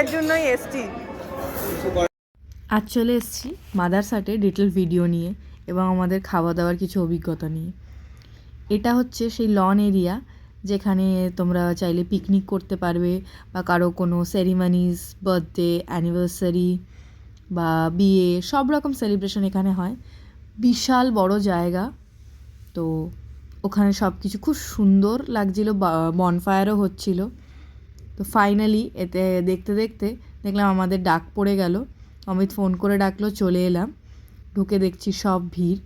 এটার জন্যই এসছি। আজ চলে এসেছি মাদারসাটে ডিটেল ভিডিও নিয়ে এবং আমাদের খাওয়া দাওয়ার কিছু অভিজ্ঞতা নিয়ে। এটা হচ্ছে সেই লন এরিয়া যেখানে তোমরা চাইলে পিকনিক করতে পারবে বা কারো কোনো সেরিমানিজ, বার্থডে, অ্যানিভার্সারি বা বিয়ে সব রকম সেলিব্রেশন এখানে হয়। বিশাল বড় জায়গা, তো ওখানে সব কিছু খুব সুন্দর লাগছিল, বনফায়ারও হচ্ছিল। তো ফাইনালি এতে দেখতে দেখতে দেখলাম আমাদের ডাক পড়ে গেল। অমিত ফোন করে ডাকলো, চলে এলাম। ঢুকে দেখছি সব ভিড়,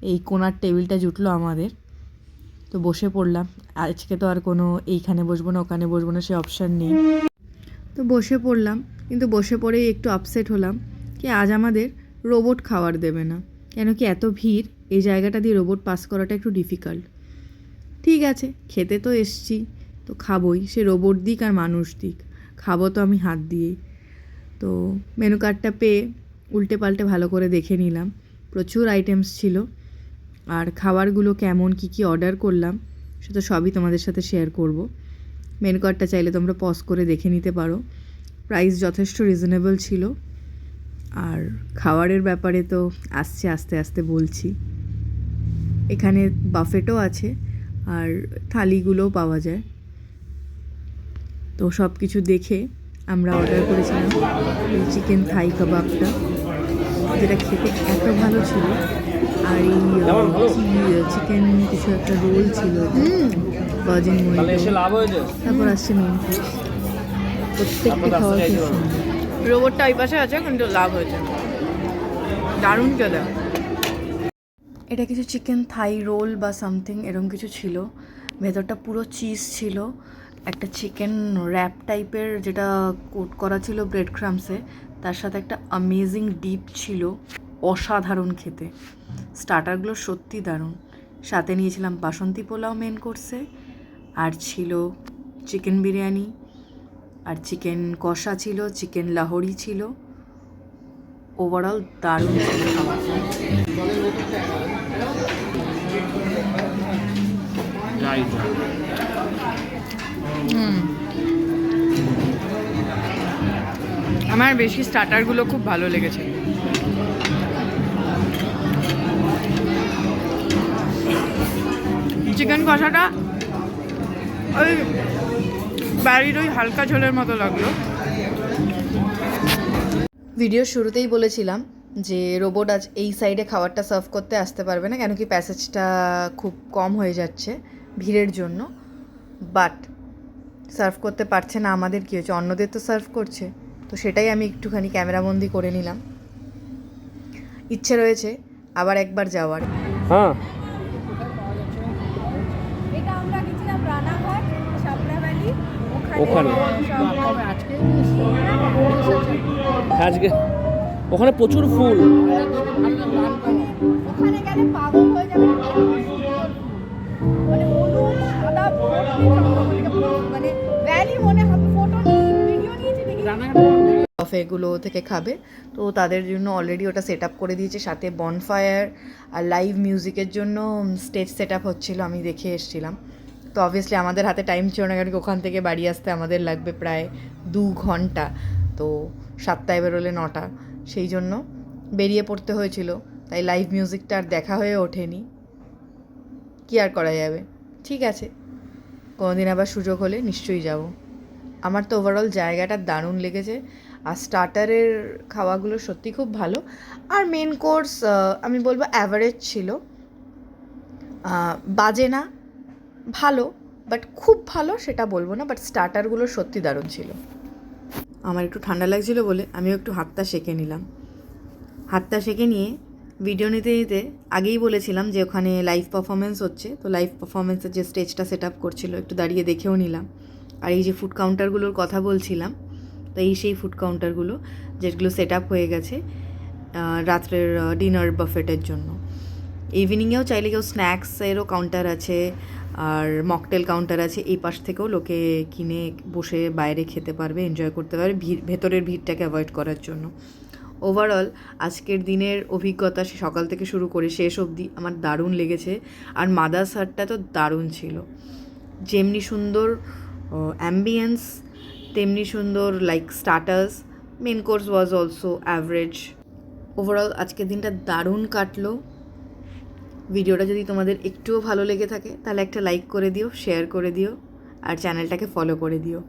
এই কোণার টেবিলটা জুটলো আমাদের। তো বসে পড়লাম। আজকে তো আর কোনো এইখানে বসবো না ওখানে বসবো না সে অপশান নেই। তো বসে পড়লাম, কিন্তু বসে পড়েই একটু আপসেট হলাম কি আজ আমাদের রোবট খাবার দেবে না। কেন কি এত ভিড়, এই জায়গাটা দিয়ে রোবট পাস করাটা একটু ডিফিকাল্ট। ঠিক আছে, খেতে তো এসছি, তো খাবোই, সে রোবট দিক আর মানুষ দিক, খাবো তো আমি হাত দিয়েই। তো মেনু কার্ডটা পেয়ে উল্টে পাল্টে ভালো করে দেখে নিলাম। প্রচুর আইটেমস ছিল, আর খাবারগুলো কেমন কী কী অর্ডার করলাম সেটা সবই তোমাদের সাথে শেয়ার করব। মেনু কার্ডটা চাইলে তোমরা পজ করে দেখে নিতে পারো। প্রাইস যথেষ্ট রিজনেবল ছিল। আর খাবারের ব্যাপারে তো আসছে আস্তে আস্তে বলছি। এখানে বাফেটও আছে আর থালিগুলোও পাওয়া যায়। তো সব কিছু দেখে আমরা অর্ডার করেছিলাম এই চিকেন থাই কাবাবটা, যেটা খেতে এত ভালো ছিল। আর এই চিকেন কিছু একটা রোল ছিল, ভার্জিন মোহিতো। তারপর আসছে মেন কোর্স। প্রত্যেকটা খাওয়া খুব সুন্দর। রোবটটা ওই পাশে আছে, কিন্তু লাভ হয়েছে, দারুণ খেতে। এটা কিছু চিকেন থাই রোল বা সামথিং এরকম কিছু ছিল। ভেতরটা পুরো চিজ ছিল, একটা চিকেন র্যাপ টাইপের যেটা কোট করা ছিল ব্রেড ক্রামসে, তার সাথে একটা অ্যামেজিং ডিপ ছিল, অসাধারণ খেতে। স্টার্টারগুলো সত্যি দারুণ। সাথে নিয়েছিলাম বাসন্তী পোলাও মেন কোর্সে, আর ছিল চিকেন বিরিয়ানি, আর চিকেন কষা ছিল, চিকেন লাহোরি ছিল। ওভারঅল দারুণ ছিল খাবার। আমার বেশি স্টার্টারগুলো খুব ভালো লেগেছে। চিকেন কষাটা ওই বাড়ির ওই হালকা ঝোলের মতো লাগলো। ভিডিওর শুরুতেই বলেছিলাম যে রোবট আজ এই সাইডে খাবারটা সার্ভ করতে আসতে পারবে না, কেন কি প্যাসেজটা খুব কম হয়ে যাচ্ছে ভিড়ের জন্য। বাট সার্ভ করতে পারছে না, আমাদের কী হয়েছে, অন্যদের তো সার্ভ করছে। তো সেটাই আমি একটুখানি ক্যামেরাবন্দি করে নিলাম। ইচ্ছে রয়েছে আবার একবার যাওয়ার। হ্যাঁ, ওখানে আজকে ওখানে প্রচুর ফুল। ওখানে গেলে পাগল হয়ে যাবে, মানে হলুদ সাদা মানে ভ্যালি মনে হবে। ফটো ভিডিও নিয়েছি দেখি ক্যাফেগুলো থেকে খাবে, তো তাদের জন্য অলরেডি ওটা সেট আপ করে দিয়েছে। সাথে বনফায়ার আর লাইভ মিউজিকের জন্য স্টেজ সেট আপ হচ্ছিলো, আমি দেখে এসেছিলাম। তো অবভিয়াসলি আমাদের হাতে টাইম ছিল না, কারণ কি ওখান থেকে বাড়ি আসতে আমাদের লাগবে প্রায় 2 ঘন্টা। তো 7টায় বেরোলে 9টা, সেই জন্য বেরিয়ে পড়তে হয়েছিল। তাই লাইভ মিউজিকটা আর দেখা হয়ে ওঠেনি, কী আর করা যাবে। ঠিক আছে, কোনোদিন আবার সুযোগ হলে নিশ্চয়ই যাব। আমার তো ওভারঅল জায়গাটা দারুণ লেগেছে, আর স্টার্টারের খাওয়াগুলো সত্যি খুব ভালো। আর মেন কোর্স আমি বলবো অ্যাভারেজ ছিল, বাজে না, ভালো, বাট খুব ভালো সেটা বলবো না। বাট স্টার্টারগুলো সত্যি দারুণ ছিল। আমার একটু ঠান্ডা লাগছিলো বলে আমিও একটু হাতটা সেঁকে নিলাম। হাতটা সেঁকে নিয়ে ভিডিও নিতে নিতে আগেই বলেছিলাম যে ওখানে লাইভ পারফরমেন্স হচ্ছে, তো লাইভ পারফরমেন্সের যে স্টেজটা সেট আপ করছিলো একটু দাঁড়িয়ে দেখেও নিলাম। আর এই যে ফুড কাউন্টারগুলোর কথা বলছিলাম, তো এই সেই ফুড কাউন্টারগুলো যেগুলো সেট আপ হয়ে গেছে রাত্রের ডিনার বাফেটের জন্য। ইভিনিংয়েও চাইলে কেউ স্ন্যাক্সেরও কাউন্টার আছে, আর মকটেল কাউন্টার আছে। এই পাশ থেকেও লোকে কিনে বসে বাইরে খেতে পারবে, এনজয় করতে পারবে, ভেতরের ভিড়টাকে অ্যাভয়েড করার জন্য। ওভারঅল আজকের দিনের অভিজ্ঞতা সকাল থেকে শুরু করে শেষ অবধি আমার দারুণ লেগেছে। আর মাদারসাটটা তো দারুণ ছিল, যেমনি সুন্দর অ্যাম্বিয়েন্স, তেমনি সুন্দর like starters. Main course was also average. Overall আজকের দিনটা দারুণ কাটলো। ভিডিওটা যদি তোমাদের একটুও ভালো লেগে থাকে তাহলে একটা লাইক করে দিও, শেয়ার করে দিও আর চ্যানেলটাকে ফলো করে দিও।